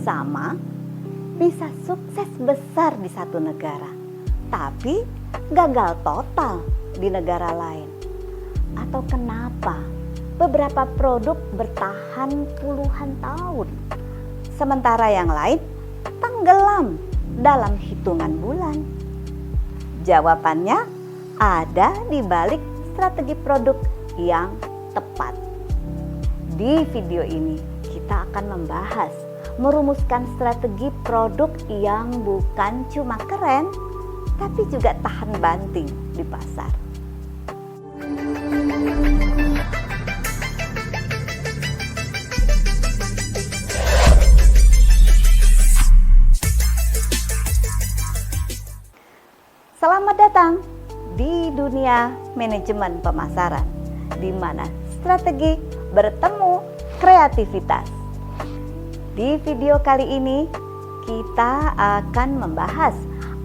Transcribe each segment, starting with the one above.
sama bisa sukses besar di satu negara, tapi gagal total di negara lain? Atau kenapa beberapa produk bertahan puluhan tahun, sementara yang lain tenggelam dalam hitungan bulan? Jawabannya ada di balik strategi produk yang tepat. Di video ini kita akan membahas merumuskan strategi produk yang bukan cuma keren, tapi juga tahan banting di pasar. Selamat datang di dunia manajemen pemasaran, di mana strategi bertemu kreativitas. Di video kali ini kita akan membahas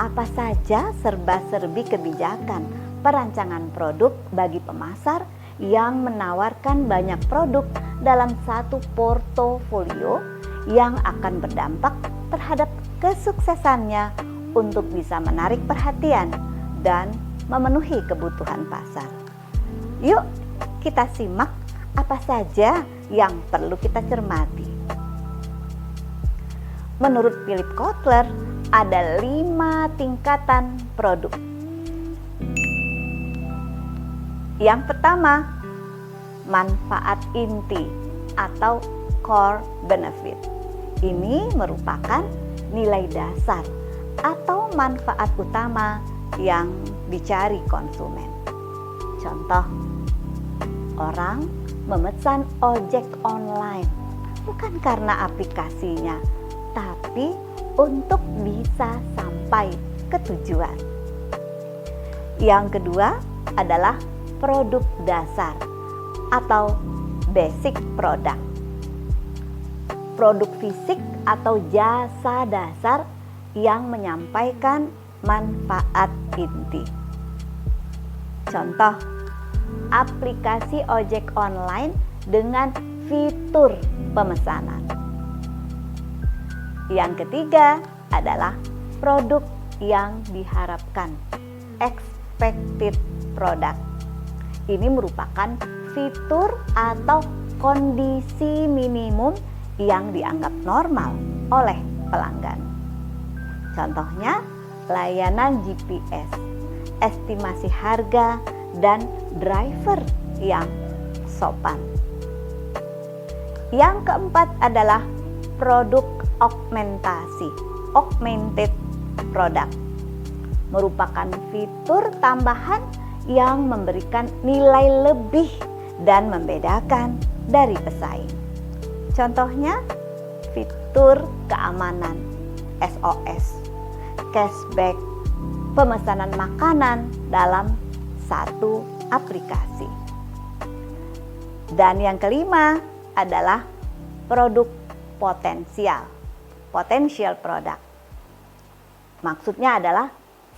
apa saja serba-serbi kebijakan perancangan produk bagi pemasar yang menawarkan banyak produk dalam satu portofolio yang akan berdampak terhadap kesuksesannya untuk bisa menarik perhatian dan memenuhi kebutuhan pasar. Yuk kita simak apa saja yang perlu kita cermati. Menurut Philip Kotler, ada 5 tingkatan produk. Yang pertama, manfaat inti atau core benefit. Ini merupakan nilai dasar atau manfaat utama yang dicari konsumen. Contoh, orang memesan ojek online bukan karena aplikasinya, tapi untuk bisa sampai ke tujuan. Yang kedua adalah produk dasar atau basic product. Produk fisik atau jasa dasar yang menyampaikan manfaat inti. Contoh, aplikasi ojek online dengan fitur pemesanan. Yang ketiga adalah produk yang diharapkan, expected product. Ini merupakan fitur atau kondisi minimum yang dianggap normal oleh pelanggan. Contohnya, layanan GPS, estimasi harga, dan driver yang sopan. Yang keempat adalah produk augmentasi, augmented product, merupakan fitur tambahan yang memberikan nilai lebih dan membedakan dari pesaing. Contohnya, fitur keamanan, SOS, cashback, pemesanan makanan dalam satu aplikasi. Dan yang kelima adalah produk potensial, potential product. Maksudnya adalah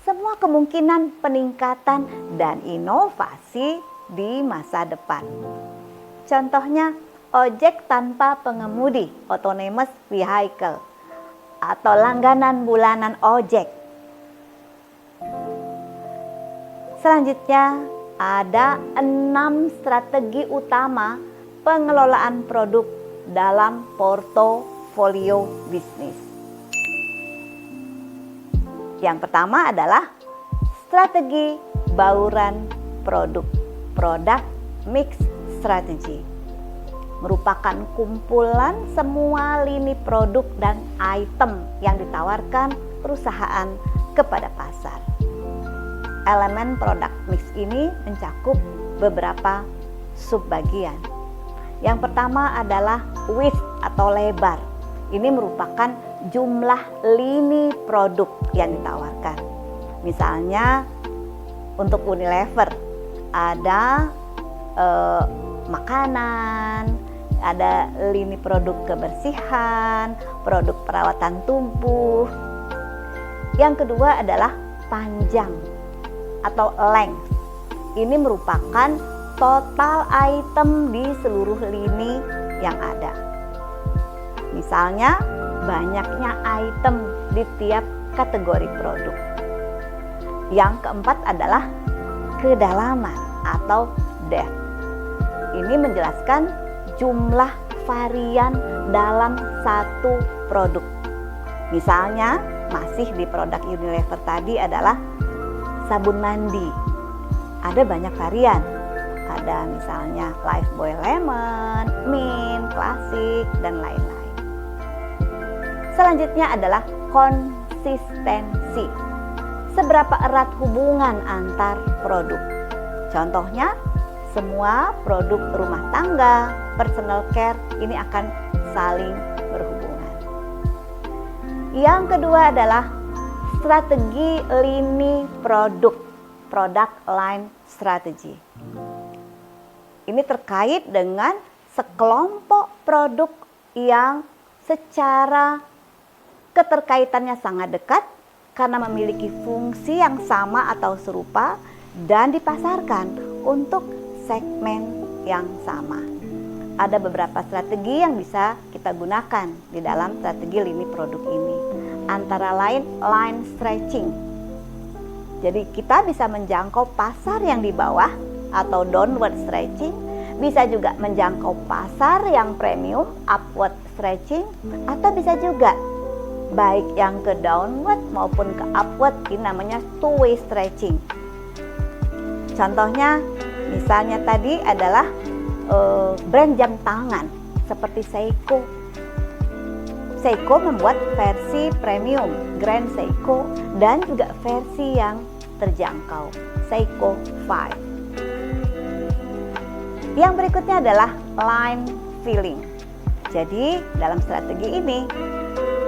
semua kemungkinan peningkatan dan inovasi di masa depan. Contohnya, ojek tanpa pengemudi, autonomous vehicle, atau langganan bulanan ojek. Selanjutnya, ada 6 strategi utama pengelolaan produk dalam portofolio bisnis. Yang pertama adalah strategi bauran produk, product mix strategy. Merupakan kumpulan semua lini produk dan item yang ditawarkan perusahaan kepada pasar. Elemen product mix ini mencakup beberapa subbagian. Yang pertama adalah width atau lebar. Ini merupakan jumlah lini produk yang ditawarkan. Misalnya untuk Unilever ada makanan, ada lini produk kebersihan, produk perawatan tubuh. Yang kedua adalah panjang atau length. Ini merupakan total item di seluruh lini yang ada. Misalnya banyaknya item di tiap kategori produk. Yang keempat adalah kedalaman atau depth. Ini menjelaskan jumlah varian dalam satu produk. Misalnya, masih di produk Unilever tadi adalah sabun mandi. Ada banyak varian. Ada misalnya Lifebuoy Lemon, Mint, Classic, dan lain-lain. Selanjutnya adalah konsistensi. Seberapa erat hubungan antar produk. Contohnya, semua produk rumah tangga, personal care ini akan saling berhubungan. Yang kedua adalah strategi lini produk, product line strategy. Ini terkait dengan sekelompok produk yang secara keterkaitannya sangat dekat karena memiliki fungsi yang sama atau serupa dan dipasarkan untuk segmen yang sama. Ada beberapa strategi yang bisa kita gunakan di dalam strategi lini produk ini. Antara lain line stretching. Jadi kita bisa menjangkau pasar yang di bawah atau downward stretching. Bisa juga menjangkau pasar yang premium, upward stretching. Atau bisa juga baik yang ke downward maupun ke upward, ini namanya two-way stretching. Contohnya misalnya tadi adalah brand jam tangan seperti Seiko. Seiko membuat versi premium, Grand Seiko, dan juga versi yang terjangkau, Seiko 5. Yang berikutnya adalah line filling. Jadi dalam strategi ini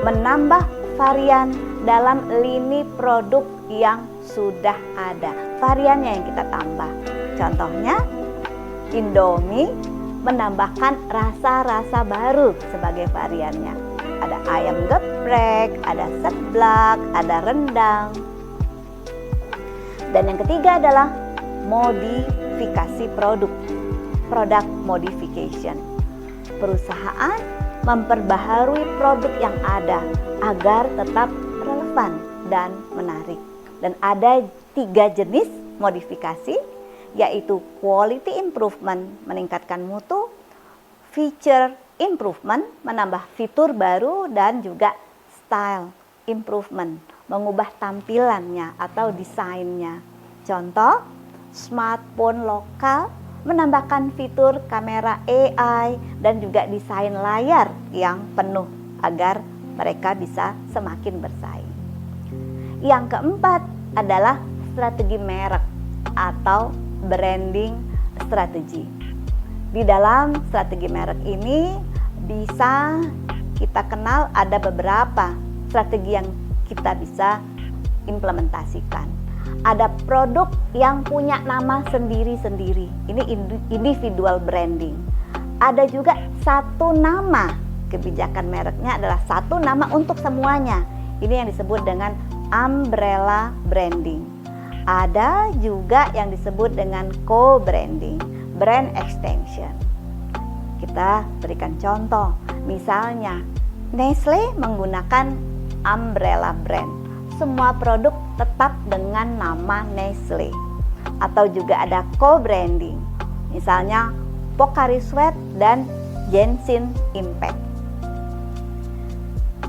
menambah varian dalam lini produk yang sudah ada, variannya yang kita tambah. Contohnya Indomie menambahkan rasa-rasa baru sebagai variannya. Ada ayam geprek, ada seblak, ada rendang. Dan yang ketiga adalah modifikasi produk, product modification. Perusahaan memperbaharui produk yang ada agar tetap relevan dan menarik. Dan ada 3 jenis modifikasi, yaitu quality improvement, meningkatkan mutu, feature improvement, menambah fitur baru, dan juga style improvement, mengubah tampilannya atau desainnya. Contoh, smartphone lokal menambahkan fitur kamera AI dan juga desain layar yang penuh agar mereka bisa semakin bersaing. Yang keempat adalah strategi merek atau branding strategi. Di dalam strategi merek ini bisa kita kenal ada beberapa strategi yang kita bisa implementasikan. Ada produk yang punya nama sendiri-sendiri. Ini individual branding. Ada juga satu nama. Kebijakan mereknya adalah satu nama untuk semuanya. Ini yang disebut dengan umbrella branding. Ada juga yang disebut dengan co-branding, brand extension. Kita berikan contoh. Misalnya, Nestle menggunakan umbrella brand. Semua produk tetap dengan nama Nestle. Atau juga ada co-branding. Misalnya Pocari Sweat dan Genshin Impact.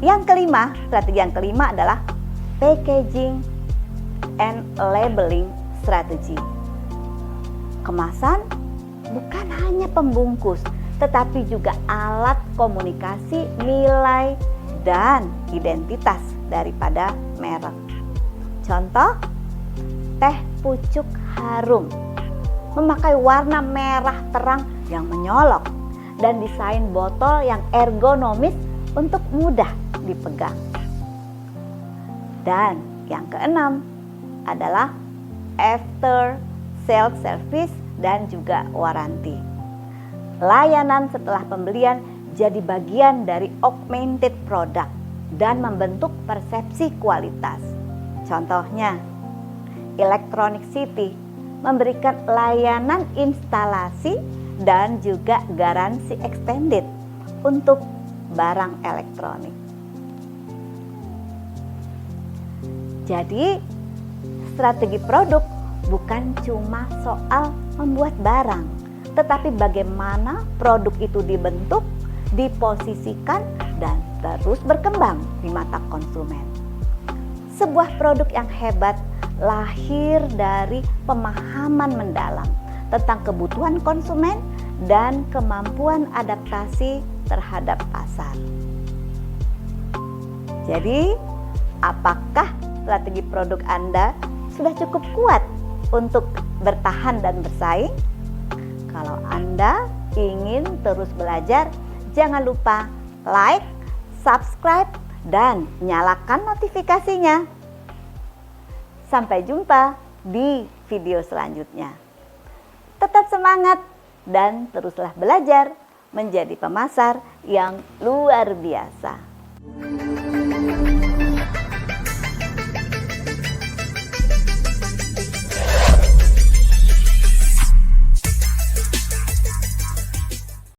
Yang kelima, strategi yang kelima adalah packaging and labeling strategy. Kemasan bukan hanya pembungkus, tetapi juga alat komunikasi nilai dan identitas daripada merek. Contoh, teh pucuk harum memakai warna merah terang yang menyolok dan desain botol yang ergonomis untuk mudah dipegang. Dan yang keenam adalah after sales service dan juga waranti. Layanan setelah pembelian jadi bagian dari augmented product dan membentuk persepsi kualitas. Contohnya, Electronic City memberikan layanan instalasi dan juga garansi extended untuk barang elektronik. Jadi, strategi produk bukan cuma soal membuat barang, tetapi bagaimana produk itu dibentuk, diposisikan, dan terus berkembang di mata konsumen. Sebuah produk yang hebat lahir dari pemahaman mendalam tentang kebutuhan konsumen dan kemampuan adaptasi terhadap pasar. Jadi, apakah strategi produk Anda sudah cukup kuat untuk bertahan dan bersaing? Kalau Anda ingin terus belajar, jangan lupa like, subscribe, dan nyalakan notifikasinya. Sampai jumpa di video selanjutnya. Tetap semangat dan teruslah belajar menjadi pemasar yang luar biasa.